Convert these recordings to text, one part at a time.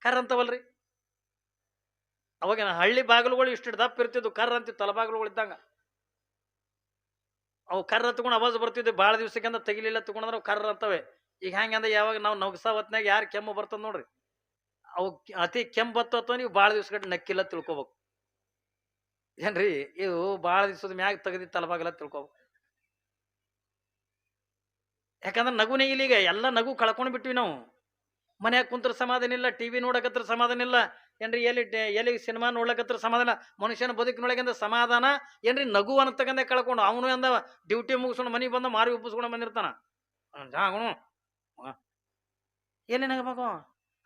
ಕರ್ ಅಂತವಲ್ರಿ. ಅವಾಗ ಹಳ್ಳಿ ಬಾಗಿಲುಗಳು ಇಷ್ಟು ದಪ್ಪ ಇರ್ತಿದ್ವು, ಕರ್ ಅಂತಿತ್ತು ತಲಬಾಗಿಲುಗಳು ಇದ್ದಂಗ. ಅವು ಕರ್ರ ತಗೊಂಡು ಅವಾಜ್ ಬರ್ತಿದ್ವಿ, ಭಾಳ ದಿವ್ಸಕ್ಕಿಂತ ತೆಗಿಲಿಲ್ಲ ತಗೊಂಡ್ರೆ ಅವು ಕರ್ರ ಅಂತವೆ. ಈಗ ಹೆಂಗಂದ್ರೆ ಯಾವಾಗ ನಾವು ನಗಸ ಹೊತ್ನಾಗ ಯಾರು ಕೆಮ್ಮು ಬರ್ತದ ನೋಡ್ರಿ, ಅವು ಅತಿ ಕೆಮ್ಮು ಬತ್ತವ ನೀವು ಭಾಳ ದಿವ್ಸ ಗಂಟೆ ನಕ್ಕಿಲ್ಲ ತಿಳ್ಕೊಬೇಕು ಏನ್ರಿ. ಇವು ಭಾಳ ದಿವ್ಸದ ಮ್ಯಾಗ ತೆಗದಿ ತಲಬಾಗಲ್ಲ ತಿಳ್ಕೊಬೇಕು. ಯಾಕಂದ್ರೆ ನಗುನೇ ಇಲ್ಲ, ಈಗ ಎಲ್ಲ ನಗು ಕಳ್ಕೊಂಡು ಬಿಟ್ವಿ ನಾವು. ಮನ್ಯಾಗ ಕುಂತ್ರ ಸಮಾಧಾನ ಇಲ್ಲ, ಟಿವಿ ನೋಡಕತ್ರ ಸಮಾಧಾನ ಇಲ್ಲ ಏನ್ರಿ, ಎಲ್ಲಿ ಸಿನಿಮಾ ನೋಡ್ಲಕತ್ರ ಸಮಾಧಾನ. ಮನುಷ್ಯನ ಬದುಕಿನೊಳಗಿಂದ ಸಮಾಧಾನ ಏನ್ರಿ ನಗು ಅನ್ನತಕ್ಕಂಥ ಕಳ್ಕೊಂಡು ಅವನು ಅಂದ ಡ್ಯೂಟಿ ಮುಗಿಸ್ಕೊಂಡು ಮನೆಗೆ ಬಂದ ಮಾರಿ ಉಪ್ಪಿಸ್ಕೊಂಡು ಬಂದಿರ್ತಾನ. ಜಾಗಣು ಏನೇನಾಗಬೇಕು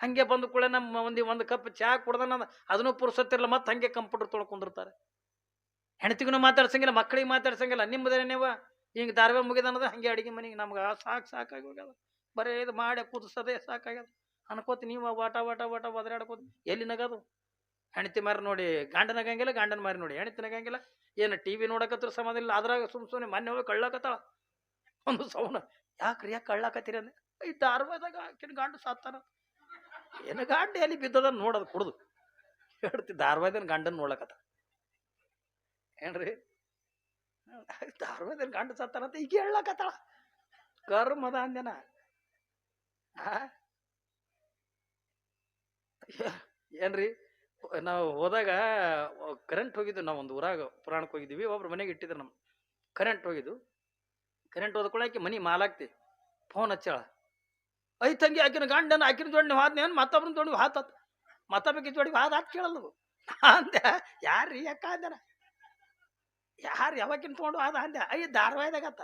ಹಂಗೆ ಬಂದು ಕೂಡ ನಮ್ಮ ಒಂದು ಕಪ್ ಚಹಾ ಕುಡ್ದಾನ ಅದನ್ನು ಪುರ್ಸತ್ತಿರಲ್ಲ, ಮತ್ತೆ ಹಂಗೆ ಕಂಪ್ಯೂಟರ್ ತೊಳ್ಕೊಂಡಿರ್ತಾರೆ. ಹೆಣ್ತಿಗೂ ಮಾತಾಡ್ಸಂಗಿಲ್ಲ, ಮಕ್ಕಳಿಗೆ ಮಾತಾಡ್ಸಂಗಿಲ್ಲ. ನಿಮ್ಮದೇನೆ ನೀವು ಹಿಂಗೆ ಧಾರಾವಾಹಿ ಮುಗಿದನ್ನೋದು ಹಂಗೆ ಅಡಿಗೆ ಮನೆಗೆ ನಮ್ಗೆ ಸಾಕಾಗಿ ಹೋಗ್ಯದ, ಬರೀ ಇದು ಮಾಡಿ ಕುದಿಸೋದೇ ಸಾಕಾಗ್ಯದ ಅನ್ಕೋತಿ ನೀವು ವಾಟ ವಾಟ ವಾಟ ಒದರಾಡ್ಕೋತಿ. ಎಲ್ಲಿ ನಗದು? ಹೆಣ್ತಿ ಮಾರಿ ನೋಡಿ ಗಂಡ ನಗಂಗಿಲ್ಲ, ಗಂಡನ ಮಾರಿ ನೋಡಿ ಹೆಣ್ತಿ ನಗಂಗಿಲ್ಲ. ಏನು ಟಿವಿ ನೋಡಕತ್ರ ಸಮಾಧಾನ ಇಲ್ಲ, ಅದ್ರಾಗ ಸುಮ್ಮನೆ ಮೊನ್ನೆ ಹೋಗಿ ಕಳ್ಳಾಕತ್ತಾಳ ಒಂದು ಸೌಂಡ್. ಯಾಕ್ರಿ ಯಾಕೆ ಕಳ್ಳಾಕತ್ತೀರಿ ಅಂದ್ರೆ, ಈ ಧಾರವಾಡದಾಗ ಆಕಿನ ಗಂಡು ಸಾತ್ತಾನ. ಏನು ಗಂಡ ಎಲ್ಲಿ ಬಿದ್ದದ ನೋಡೋದು ಕುಡ್ದು ಹೇಳ್ತಿ, ಧಾರವಾಡದ ಗಂಡನ ನೋಡ್ಲಕತ್ತ ಏನ್ರಿ. ಧಾರವಾಡದ ಗಂಡು ಸತ್ತಾನಂತ ಈಗ ಹೇಳಕತ್ತಾಳ. ಕರ್ಮದ ಅಂದೆನ. ಏನ್ರಿ ನಾವು ಹೋದಾಗ ಕರೆಂಟ್ ಹೋಗಿದ್ದು, ನಾವು ಒಂದು ಊರಾಗ ಪುರಾಣಕ್ಕೆ ಹೋಗಿದ್ದೀವಿ, ಒಬ್ರು ಮನೆಗೆ ಇಟ್ಟಿದ್ರು ನಮ್ಮ ಕರೆಂಟ್ ಹೋಗಿದ್ದು. ಕರೆಂಟ್ ಹೋದ್ಕೊಳಕ್ಕೆ ಮನಿ ಮಾಲಾಕ್ತಿ ಫೋನ್ ಹಚ್ಚಾಳ. ಐ ತಂಗಿ ಆಕಿನ ಗಂಡನ ಆಕಿನ ಜೋಡಿ ಹಾದ್ನೇನು ಮತ್ತೊಬ್ಬನ ಜೋಡಿ ಹಾತತ್, ಮತ್ತೊಬ್ಬಕ್ಕೆ ಜೋಡಿ ಹಾದ್ ಹಾತ್ ಕೇಳಲ್ಲ ಅಂದೆ. ಯಾರ್ರಿ ಯಾಕ ಅಂದನ, ಯಾರು ಯಾವಾಗಿನ ತೊಗೊಂಡು ಅದ ಅಂದೆ. ಅಯ್ಯ ಧಾರವಾಡದಾಗತ್ತ.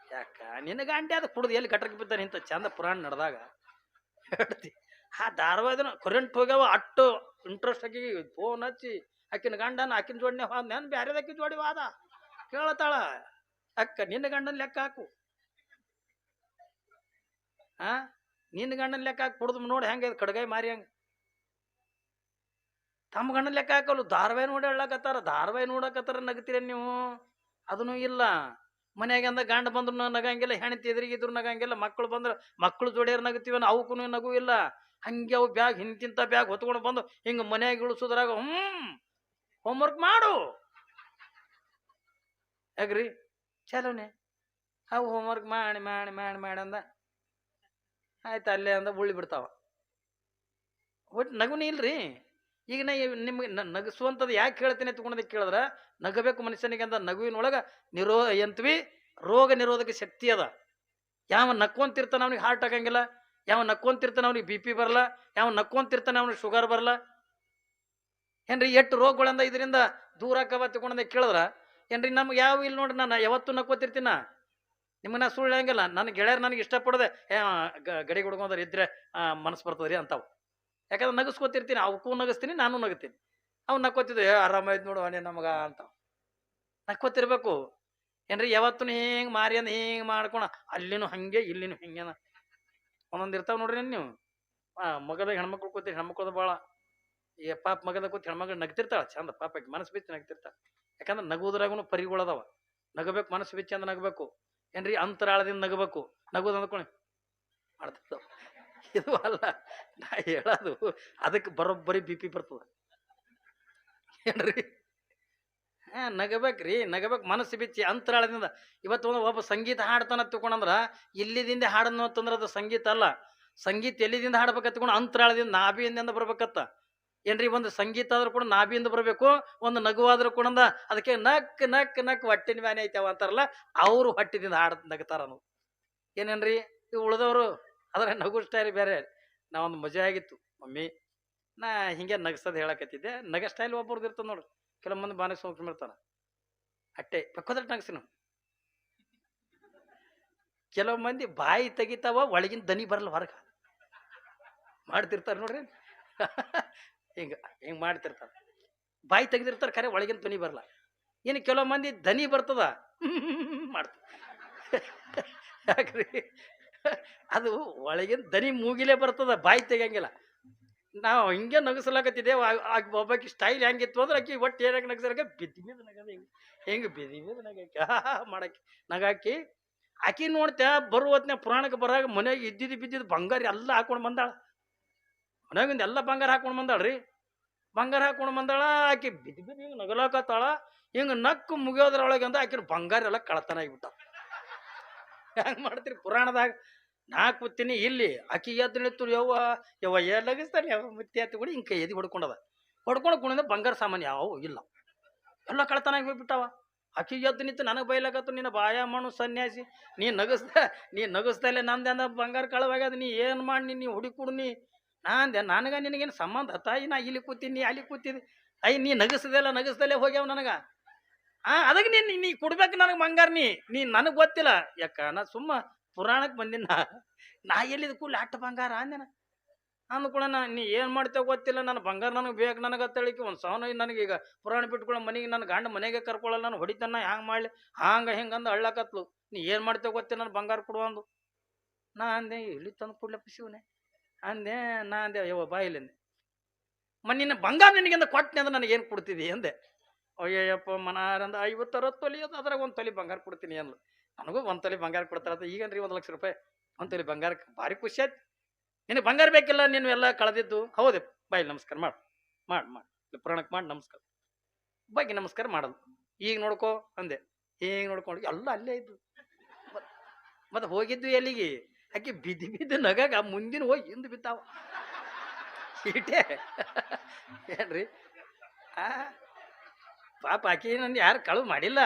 ಯಾಕ ನಿನ್ನ ಗಂಡೆ ಅದು ಕುಡ್ದು ಎಲ್ಲಿ ಕಟ್ಟಕ್ಕೆ ಬಿದ್ದಾನೆ ಇಂಥ ಚಂದ ಪುರಾಣ ನಡೆದಾಗ ಹೇಳ್ತಿ. ಆ ಧಾರವಾಡನ ಕರೆಂಟ್ ಹೋಗ್ಯಾವ ಅಟ್ಟು ಇಂಟ್ರೆಸ್ಟ್ ಆಗಿ ಫೋನ್ ಹಚ್ಚಿ ಆಕಿನ ಗಂಡನ ಆಕಿನ ಜೋಡಿನೇ ಹೋದ ನಾನು ಬ್ಯಾರೆದಕ್ಕಿ ಜೋಡಿ ವಾದ ಕೇಳತ್ತಾಳ. ಅಕ್ಕ ನಿನ್ನ ಗಂಡನ ಲೆಕ್ಕ ಹಾಕು, ನಿನ್ನ ಗಂಡನ ಲೆಕ್ಕ ಹಾಕಿ ಕುಡ್ದು ನೋಡಿ ಹೆಂಗೆ ಕಡ್ಗಾಯಿ ಮಾರಿ ಹಂಗೆ ತಮ್ಮ ಗಂಡನ ಲೆಕ್ಕ ಹಾಕಲು. ಧಾರಾವಾಹಿ ನೋಡಿ ಹೇಳಕತ್ತಾರ, ಧಾರಾವಾಹಿ ನೋಡಕತ್ತಾರ ನಗತೀರ ನೀವು. ಅದನ್ನು ಇಲ್ಲ. ಮನ್ಯಾಗ ಅಂದ ಗಂಡ ಬಂದ್ರು ನಗಂಗಿಲ್ಲ, ಹೆಣ್ತಿ ಎದುರಿಗಿದ್ರು ನಗಂಗಿಲ್ಲ, ಮಕ್ಕಳು ಬಂದ್ರೆ ಮಕ್ಕಳು ಜೋಡಿಯರ್ ನಗತೀವ, ಅವಕ್ಕೂ ನಗು ಇಲ್ಲ. ಹಂಗೆ ಅವು ಬ್ಯಾಗ್ ಹಿಂತಿಂತ ಬ್ಯಾಗ್ ಹೊತ್ಕೊಂಡು ಬಂದು ಹಿಂಗೆ ಮನ್ಯಾಗ ಇಳಿಸೋದ್ರಾಗ ಹೋಮ್ವರ್ಕ್ ಮಾಡು ಯಾಕ್ರಿ ಚಲೋನೆ. ಅವು ಹೋಮ್ವರ್ಕ್ ಮಾಡಿ ಮಾಡಿ ಮಾಡಿ ಮಾಡಿ ಅಂದ ಆಯ್ತು ಅಲ್ಲೇ ಅಂದ ಉಳ್ಳಿ ಬಿಡ್ತಾವ. ಒಟ್ಟು ನಗುನೇ ಇಲ್ರಿ. ಈಗ ನಾ ನಿಮ್ಗೆ ನಗಿಸುವಂಥದ್ದು ಯಾಕೆ ಹೇಳ್ತೀನಿ ತಗೊಂಡದಕ್ಕೆ ಕೇಳಿದ್ರೆ, ನಗಬೇಕು ಮನುಷ್ಯನಿಗೆ ಅಂದ ನಗುವಿನೊಳಗೆ ರೋಗ ನಿರೋಧಕ ಶಕ್ತಿ ಅದ. ಯಾವ ನಕ್ಕೊಂತಿರ್ತಾನೆ ಅವನಿಗೆ ಹಾರ್ಟ್ ಆಗಂಗಿಲ್ಲ, ಯಾವ ನಕ್ಕೊಂತಿರ್ತಾನೆ ಅವನಿಗೆ ಬಿ ಪಿ ಬರಲ್ಲ, ಯಾವ ನಕ್ಕೊಂತಿರ್ತಾನೆ ಅವನಿಗೆ ಶುಗರ್ ಬರಲ್ಲ ಏನ್ರಿ. ಎಷ್ಟು ರೋಗಗಳಿಂದ ಇದರಿಂದ ದೂರ ಆಕವ ತಗೊಂಡದಕ್ಕೆ ಕೇಳಿದ್ರ ಏನ್ರಿ. ನಮ್ಗೆ ಯಾವ ಇಲ್ಲಿ ನೋಡ್ರಿ, ನಾನು ಯಾವತ್ತೂ ನಕ್ಕೋತಿರ್ತೀನ, ನಿಮ್ಮನ್ನ ಸುಳ್ಳು ಹಂಗಿಲ್ಲ. ನನ್ನ ಗೆಳೆಯರು ನನಗೆ ಇಷ್ಟಪಡದೆ ಗಡಿ ಹುಡ್ಕೊಂಡ್ರೆ ಇದ್ರೆ ಮನಸ್ಸು ಬರ್ತದ್ರಿ ಅಂತಾವ್. ಯಾಕಂದ್ರೆ ನಗಸ್ಕೋತಿರ್ತೀನಿ, ಅವಕ್ಕೂ ನಗಿಸ್ತೀನಿ, ನಾನು ನಗ್ತೀನಿ. ಅವ್ನು ನಕ್ಕೋತಿದ್ದೆ ಆರಾಮಾಯ್ತು ನೋಡು ಅನೇ ನಮಗ ಅಂತ ನಕ್ಕೋತಿರ್ಬೇಕು ಏನ್ರಿ. ಯಾವತ್ತೂ ಹಿಂಗೆ ಮಾರಿ ಅಂದ್ ಹಿಂಗೆ ಮಾಡ್ಕೊಳ ಅಲ್ಲಿನೂ ಹಂಗೆ ಇಲ್ಲಿನೂ ಹಿಂಗೇನ ಒಂದೊಂದು ಇರ್ತಾವ ನೋಡ್ರಿ. ನೀವು ಮಗದಾಗ ಹೆಣ್ಮಕ್ಳು ಕೂತಿ, ಹೆಣ್ಮಕ್ಳದ ಭಾಳ ಈ ಪಾಪ ಮಗದಾಗ ಕೂತಿ ಹೆಣ್ಮಕ್ಳು ನಗ್ತಿರ್ತಾಳ ಚಂದ, ಪಾಪಕ್ಕೆ ಮನಸ್ಸು ಬಿಚ್ಚಿ ನಗ್ತಿರ್ತಾಳ. ಯಾಕಂದ್ರೆ ನಗುವುದ್ರಾಗೂ ಪರಿಗಳದಾವ. ನಗಬೇಕು, ಮನಸ್ಸು ಬಿಚ್ಚಿ ಅಂದ ನಗಬೇಕು ಏನ್ರಿ. ಅಂತರಾಳದಿಂದ ನಗಬೇಕು. ನಗುದು ಅಂದ್ಕೊಳ್ಳಿ ಮಾಡ್ತಿರ್ತಾವ. ಇದು ಅಲ್ಲ ನಾ ಹೇಳೋದು, ಅದಕ್ಕೆ ಬರೋಬ್ಬರಿ ಬಿ ಪಿ ಬರ್ತದ ಏನ್ರಿ. ನಗಬೇಕ್ರಿ, ನಗಬೇಕು ಮನಸ್ಸು ಬಿಚ್ಚಿ ಅಂತರಾಳದಿಂದ. ಇವತ್ತು ಒಬ್ಬ ಸಂಗೀತ ಹಾಡ್ತಾನ ತಿಳ್ಕೊಂಡ್ರ ಇಲ್ಲಿದಿಂದ ಹಾಡನ್ನು ಅಂತಂದ್ರೆ ಅದು ಸಂಗೀತ ಅಲ್ಲ. ಸಂಗೀತ ಎಲ್ಲಿದಿಂದ ಹಾಡ್ಬೇಕತ್ ತಿಳ್ಕೊಂಡು ಅಂತರಾಳದಿಂದ ನಾಭಿಯಿಂದ ಬರ್ಬೇಕತ್ತ ಏನ್ರಿ. ಒಂದು ಸಂಗೀತ ಆದ್ರೂ ಕೂಡ ನಾಭಿಯಿಂದ ಬರಬೇಕು, ಒಂದು ನಗುವಾದ್ರೂ ಕೂಡ ಅದಕ್ಕೆ ನಕ್ ನಕ್ ನಕ್ ಹೊಟ್ಟಿನ ಮ್ಯಾನೆ ಐತಾವ ಅಂತಾರಲ್ಲ, ಅವರು ಹೊಟ್ಟಿದಿಂದ ನಗತಾರ ನಾವು ಏನೇನ್ರಿ. ಇವು ಉಳಿದವರು ಅದ್ರ ನಗು ಸ್ಟೈಲ್ ಬೇರೆ. ನಾವೊಂದು ಮಜಾ ಆಗಿತ್ತು ಮಮ್ಮಿ, ನಾ ಹಿಂಗೆ ನಗಸೋದು ಹೇಳಕತ್ತಿದ್ದೆ. ನಗ ಸ್ಟೈಲ್ ಒಬ್ಬರದ್ದು ಇರ್ತದೆ ನೋಡ್ರಿ. ಕೆಲವು ಮಂದಿ ಬಾನಕ್ಕೆ ಸೋಂಕಿರ್ತಾರ ಅಟ್ಟೆ ಪಕ್ಕದಲ್ಲಿ ನಗಸಿನ. ಕೆಲವು ಮಂದಿ ಬಾಯಿ ತೆಗಿತಾವ, ಒಳಗಿನ ದನಿ ಬರಲ್ಲ ಹೊರಗ ಮಾಡ್ತಿರ್ತಾರ ನೋಡ್ರಿ. ಹಿಂಗ ಹಿಂಗ್ ಮಾಡ್ತಿರ್ತಾರ, ಬಾಯಿ ತೆಗೆದಿರ್ತಾರ, ಖರೆ ಒಳಗಿನ ಧ್ವನಿ ಬರಲ್ಲ. ಇನ್ನು ಕೆಲವು ಮಂದಿ ದನಿ ಬರ್ತದ ಮಾಡ್ತಾರ. ಯಾಕ್ರಿ ಅದು ಒಳಗಿನ ದನಿ ಮೂಗಿಲೇ ಬರ್ತದ, ಬಾಯಿ ತೆಗಿಯಂಗಿಲ್ಲ. ನಾವು ಹಿಂಗೆ ನಗಸಲಾಕತ್ತಿದ್ದೇವೆ. ಒಬ್ಬಾಕಿ ಸ್ಟೈಲ್ ಹೆಂಗಿತ್ತು ಅಂದ್ರೆ ಆಕಿ ಒಟ್ಟು ಏನಾಗ ನಗಸರಾಗ ಬಿದ್ದಿ మీద ನಗದ ಹೆಂಗೆ ಬಿದ್ದಿ మీద ನಗಾಕಿ ಮಾಡಾಕಿ ನಗಾಕಿ. ಆಕಿ ನೋಡ್ತ ಬರುವತ್ನ ಪುರಾಣಕ್ಕೆ ಬರಾಗ ಮನೆಯಾಗ ಇದ್ದಿದ್ದು ಬಿದ್ದಿದ್ದು ಬಂಗಾರ ಎಲ್ಲ ಹಾಕೊಂಡು ಬಂದಾಳ. ಮನ್ಯಾಗಿಂದ ಎಲ್ಲ ಬಂಗಾರ ಹಾಕೊಂಡು ಬಂದಾಳ್ರಿ. ಬಂಗಾರ ಹಾಕೊಂಡು ಬಂದಾಳ. ಆಕಿ ಬಿದ್ದು ಬಿದ್ದು ಹಿಂಗೆ ನಗಲಾಕತ್ತಾಳ. ಹಿಂಗೆ ನಕ್ಕು ಮುಗಿಯೋದ್ರೊಳಗೆ ಅಂತ ಆಕಿನ ಬಂಗಾರ ಎಲ್ಲ ಕಳತನ ಆಗಿಬಿಟ್ಟ. ಹೆಂಗೆ ಮಾಡ್ತೀರಿ ಪುರಾಣದಾಗ? ನಾ ಕೂತೀನಿ ಇಲ್ಲಿ, ಆಕಿ ಎದ್ದು ನಿಂತು ಯವ್ವ ಯವ್ವ ಲಗಿಸ್ತಾನೆ ಯಾವ ಮುತ್ತಿ ಹತ್ತಿ ಕೂಡ ಹಿಂಗೆ ಎದಿ ಹೊಡ್ಕೊಂಡು ಕುಣಿದ ಬಂಗಾರ ಸಾಮಾನು ಯಾವ ಇಲ್ಲ, ಎಲ್ಲ ಕಳತನ ಆಗಿ ಹೋಗ್ಬಿಟ್ಟಾವ. ಆಕಿ ಎದ್ದು ನಿಂತು ನನಗೆ ಬೈಲಾಕತ್ತು, ನಿನ್ನ ಬಾಯ ಮಣ್ಣು ಸನ್ಯಾಸಿ, ನೀ ನಗಸ್ದಲ್ಲೇ ನಂದೆ ಅಂದ ಬಂಗಾರ ಕಳವಾಗ್ಯದ, ನೀ ಏನು ಮಾಡಿ ನೀ ಹುಡುಕುಡು ನೀ. ನಾ ಅಂದೆ ನನಗೆ ನಿನಗೇನು ಸಂಬಂಧ ತಾಯಿ? ನಾ ಇಲ್ಲಿ ಕೂತೀನಿ ಅಲ್ಲಿ ಕೂತಿದ್ದೆ. ನೀ ನಗಸ್ದಲ್ಲೇ ಹೋಗ್ಯಾವ ನನಗೆ. ಅದಕ್ಕೆ ನೀ ಕೊಡ್ಬೇಕು ನನಗೆ ಬಂಗಾರ. ನೀ ನನಗೆ ಗೊತ್ತಿಲ್ಲ ಯಾಕ? ನಾ ಸುಮ್ಮ ಪುರಾಣಕ್ಕೆ ಬಂದಿನ. ನಾ ಎಲ್ಲಿದ ಕೂಡಲಿ ಅಟ್ಟ ಬಂಗಾರ ಅಂದೇನ ಅಂದ್ಕೂಡ ನೀ ಏನು ಮಾಡ್ತೇವೆ ಗೊತ್ತಿಲ್ಲ, ನನ್ನ ಬಂಗಾರ ನನಗೆ ಬೇಕು ನನಗೆ ಅಂತೇಳಿಕೆ ಒಂದು ಸಾವನ ನನಗೆ ಈಗ ಪುರಾಣ ಬಿಟ್ಕೊಳ್ಳೋ ಮನೆಗೆ ನನ್ನ ಗಂಡ ಮನೆಗೆ ಕರ್ಕೊಳ್ಳಲ್ಲ, ನಾನು ಹೊಡಿತಾನ ಹ್ಯಾಂಗೆ ಮಾಡಲಿ ಹಿಂಗಂದು ಅಳ್ಳಕತ್ಲು. ನೀ ಏನು ಮಾಡ್ತೇವೆ ಗೊತ್ತಿಲ್ಲ ನನ್ನ ಬಂಗಾರ ಕೊಡುವಂದು. ನಾ ಅಂದೆ ಇಲ್ಲಿ ತಂದು ಕೊಡ್ಲಪ್ಪ ಶಿವನೇ ಅಂದೆ. ನಾ ಅಂದೆ ಯವ್ವ ಬಾಯಿಲೆಂದೆ ನಿನ್ನ ಬಂಗಾರ ನಿನಗೆಂದ ಕೊಟ್ಟನೆ ಅಂದ್ರೆ ನನಗೇನು ಕೊಡ್ತಿದ್ದಿ ಅಂದೆ. ಅಯ್ಯಪ್ಪ ಮನಾರಂದ 50-60 ತೊಲಿ ಅದು, ಅದ್ರಾಗ ಒಂದು ತೊಲಿ ಬಂಗಾರ ಕೊಡ್ತೀನಿ ಅಂದ್ಲು. ನನಗೂ ಒಂದು ತೊಲಿ ಬಂಗಾರ ಕೊಡ್ತಾರ. ಈಗನ್ರಿ 1 ಲಕ್ಷ ರೂಪಾಯಿ ಒಂದು ತೊಲಿ ಬಂಗಾರಕ್ಕೆ ಭಾರಿ ಖುಷಿ ಆಯ್ತು. ನಿನಗೆ ಬಂಗಾರ ಬೇಕಿಲ್ಲ, ನೀನು ಎಲ್ಲ ಕಳೆದಿದ್ದು ಹೌದೇ? ಬಾಯಿ ನಮಸ್ಕಾರ ಮಾಡಿ ಪುರಾಣಕ್ಕೆ ಮಾಡಿ ನಮಸ್ಕಾರ ಬಾಗಿ ನಮಸ್ಕಾರ ಮಾಡೋದು. ಈಗ ನೋಡ್ಕೋ ಅಂದೆ. ಈಗ ನೋಡ್ಕೊಂಡು ಎಲ್ಲ ಅಲ್ಲೇ ಇದ್ದು. ಮತ್ತೆ ಹೋಗಿದ್ದು ಎಲ್ಲಿಗೆ? ಆಕೆ ಬಿದ್ದು ನಗಾಗ ಮುಂದಿನ ಹೋಗಿ ಹಿಂದೆ ಬಿದ್ದಾವ ಇಟೇ ಏನ್ರಿ. ಪಾಪ ಆಕಿ ನಂದು ಯಾರು ಕಳು ಮಾಡಿಲ್ಲ.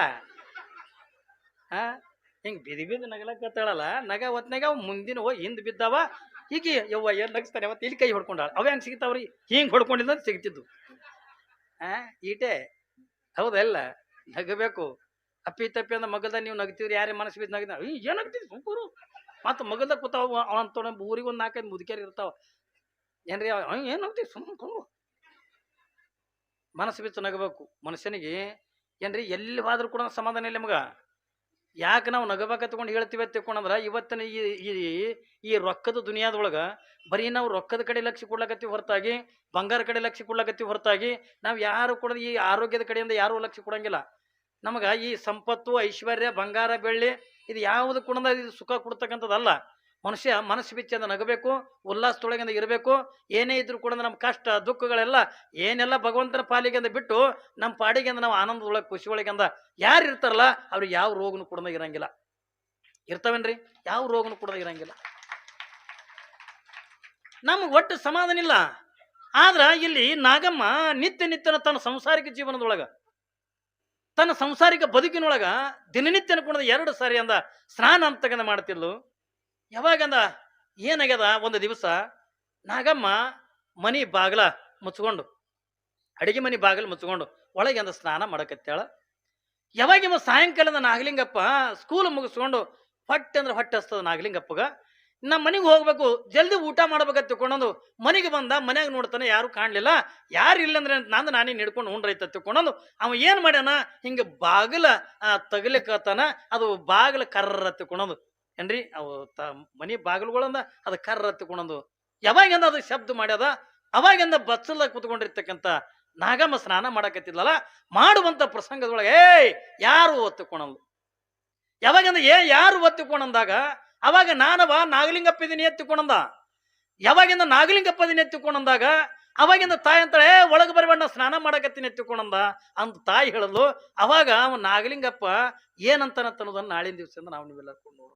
ಹಿಂಗೆ ಬಿದ್ದು ನಗಲಕತ್ತಾಳಲ್ಲ, ನಗ ಹೊತ್ನಾಗ ಅವ್ ಮುಂದಿನ ಹೋಗಿ ಹಿಂದೆ ಬಿದ್ದಾವ. ಈಗ ಯವ್ವ ಏನು ನಗಿಸ್ತಾನೆ ಅವತ್ತು ಇಲ್ಲಿ ಕೈ ಹೊಡ್ಕೊಂಡಾಳ. ಅವ ಹೆಂಗೆ ಸಿಗ್ತಾವ್ರಿ? ಹಿಂಗೆ ಹೊಡ್ಕೊಂಡಿದ್ದ ಸಿಗ್ತಿದ್ದು. ಈಟೆ ಹೌದಲ್ಲ, ನಗಬೇಕು. ಅಪ್ಪಿ ತಪ್ಪಿ ಅಂದ ಮಗದ ನೀವು ನಗ್ತೀವ್ರಿ, ಯಾರೇ ಮನಸ್ಸು ಬಿದ್ದು ನಗಿದ ಏನು ನಗ್ತಿದ್ವಿ ಸುಂಕೂರು. ಮತ್ತು ಮಗದ ಕೂತಾವ ಅವಂತ ಊರಿಗೆ ಒಂದು 4-5 ಮುದುಕೇರಿ ಇರ್ತಾವ. ಏನ್ರಿ ಏನು ನಗ್ತೀವಿ ಸುಮ್ಕೊಂಡು. ಮನಸ್ಸು ಬಿತ್ತು ನಗಬೇಕು ಮನುಷ್ಯನಿಗೆ. ಏನ್ರಿ ಎಲ್ಲಿ ಹೋದ್ರೂ ಕೂಡ ಸಮಾಧಾನ ಇಲ್ಲ ಮಗ. ಯಾಕೆ ನಾವು ನಗಬೇಕತ್ಕೊಂಡು ಹೇಳ್ತೀವಿ ತಿಳ್ಕೊಂಡ್ರೆ ಇವತ್ತಿನ ಈ ರೊಕ್ಕದ ದುನಿಯಾದೊಳಗೆ ಬರೀ ನಾವು ರೊಕ್ಕದ ಕಡೆ ಲಕ್ಷ್ಯ ಕೊಡ್ಲಕತ್ತೀವಿ ಹೊರತಾಗಿ, ಬಂಗಾರ ಕಡೆ ಲಕ್ಷ್ಯ ಕೊಡ್ಲಕತ್ತೀವಿ ಹೊರತಾಗಿ, ನಾವು ಯಾರು ಕೂಡ ಈ ಆರೋಗ್ಯದ ಕಡೆಯಿಂದ ಯಾರೂ ಲಕ್ಷ್ಯ ಕೊಡಂಗಿಲ್ಲ. ನಮಗೆ ಈ ಸಂಪತ್ತು ಐಶ್ವರ್ಯ ಬಂಗಾರ ಬೆಳ್ಳಿ ಇದು ಯಾವುದು ಕೂಡ ಇದು ಸುಖ ಕೊಡ್ತಕ್ಕಂಥದ್ದಲ್ಲ. ಮನುಷ್ಯ ಮನಸ್ಸು ಬಿಚ್ಚಂದ ನಗಬೇಕು, ಉಲ್ಲಾಸದೊಳಗಿಂದ ಇರಬೇಕು. ಏನೇ ಇದ್ರೂ ಕೂಡ ನಮ್ಮ ಕಷ್ಟ ದುಃಖಗಳೆಲ್ಲ ಏನೆಲ್ಲ ಭಗವಂತನ ಪಾಲಿಗೆಂದ ಬಿಟ್ಟು ನಮ್ಮ ಪಾಡಿಗೆಂದ ನಾವು ಆನಂದದೊಳಗೆ ಖುಷಿ ಒಳಗೆಂದ ಯಾರು ಇರ್ತಾರಲ್ಲ ಅವ್ರಿಗೆ ಯಾವ ರೋಗನು ಕೂಡ ಇರಂಗಿಲ್ಲ. ಇರ್ತಾವೇನ್ರಿ? ಯಾವ ರೋಗನು ಕೂಡ ಇರಂಗಿಲ್ಲ. ನಮ್ಗೆ ಒಟ್ಟು ಸಮಾಧಾನ ಇಲ್ಲ. ಆದ್ರ ಇಲ್ಲಿ ನಾಗಮ್ಮ ನಿತ್ಯನ ತನ್ನ ಸಂಸಾರಿಕ ಜೀವನದೊಳಗ, ತನ್ನ ಸಂಸಾರಿಕ ಬದುಕಿನೊಳಗ ದಿನನಿತ್ಯ ಅನ್ಕೊಂಡ 2 ಸಾರಿ ಅಂದ ಸ್ನಾನ ಅಂತಕ್ಕಂಥ ಮಾಡ್ತಿದ್ಲು. ಯಾವಾಗಂದ ಏನಾಗ್ಯದ, ಒಂದು ದಿವಸ ನಾಗಮ್ಮ ಮನಿ ಬಾಗಿಲ ಮುಚ್ಕೊಂಡು, ಅಡಿಗೆ ಮನಿ ಬಾಗಿಲು ಮುಚ್ಕೊಂಡು ಒಳಗೆ ಅಂದ ಸ್ನಾನ ಮಾಡಕತ್ತಾಳ. ಯಾವಾಗ ಸಾಯಂಕಾಲದ ನಾಗಲಿಂಗಪ್ಪ ಸ್ಕೂಲ್ ಮುಗಿಸ್ಕೊಂಡು ಹೊಟ್ಟೆ ಅಂದ್ರೆ ಹೊಟ್ಟೆ ಹಸ್ತದ ನಾಗಲಿಂಗಪ್ಪಗ. ನಮ್ಮ ಮನೆಗೆ ಹೋಗ್ಬೇಕು, ಜಲ್ದಿ ಊಟ ಮಾಡ್ಬೇಕಂತ ತಿಳ್ಕೊಂಡೊಂದು ಮನೆಗೆ ಬಂದ. ಮನ್ಯಾಗ ನೋಡ್ತಾನೆ ಯಾರು ಕಾಣಲಿಲ್ಲ. ಯಾರು ಇಲ್ಲಂದ್ರೆ ನಾನೇ ಹಿಡ್ಕೊಂಡು ಉಂಡ್ರೈತ ತಿಳ್ಕೊಂಡೊಂದು ಅವ ಏನು ಮಾಡ್ಯಾನ, ಹಿಂಗೆ ಬಾಗಿಲ ತಗಲಿಕತ್ತಾನ. ಅದು ಬಾಗಿಲ ಕರ್ರ ತಿಳ್ಕೊಂಡೊಂದು ಏನ್ರಿ ಅವು ಮನಿ ಬಾಗಿಲುಗಳಂದ ಅದು ಕರ್ರ ತಿಳ್ಕೊಂಡೊಂದು ಯಾವಾಗಿಂದ ಅದು ಶಬ್ದ ಮಾಡ್ಯದ. ಅವಾಗಿಂದ ಬಚ್ಚಲ ಕೂತ್ಕೊಂಡಿರ್ತಕ್ಕಂಥ ನಾಗಮ್ಮ ಸ್ನಾನ ಮಾಡಕತ್ತಿದ್ಲಲ್ಲ, ಮಾಡುವಂತ ಪ್ರಸಂಗದೊಳಗೆ ಯಾರು ಒತ್ತುಕೊಂಡಂದು. ಯಾವಾಗಿಂದ ಯಾರು ಒತ್ತುಕೊಂಡಂದಾಗ ಅವಾಗ ನಾನವ ನಾಗಲಿಂಗಪ್ಪ ಇದೀನಿ ಎತ್ತಿಕೊಂಡಂದ. ಯಾವಾಗಿಂದ ನಾಗಲಿಂಗಪ್ಪ ಇದೀನಿ ಎತ್ತಿಕೊಂಡಂದಾಗ ಅವಾಗಿಂದ ತಾಯಿ ಅಂತಾಳೆ ಒಳಗೆ ಬರಬೇಡ ಸ್ನಾನ ಮಾಡಕತ್ತೀನಿ ಎತ್ತಿಕೊಂಡಂದ ಅಂತ ತಾಯಿ ಹೇಳಲು. ಅವಾಗ ಅವ ನಾಗಲಿಂಗಪ್ಪ ಏನಂತಾನನ್ನೋದನ್ನ ನಾಳಿನ ದಿವಸದಿಂದ ನಾವು ನೀವೆಲ್ಲ ನೋಡು.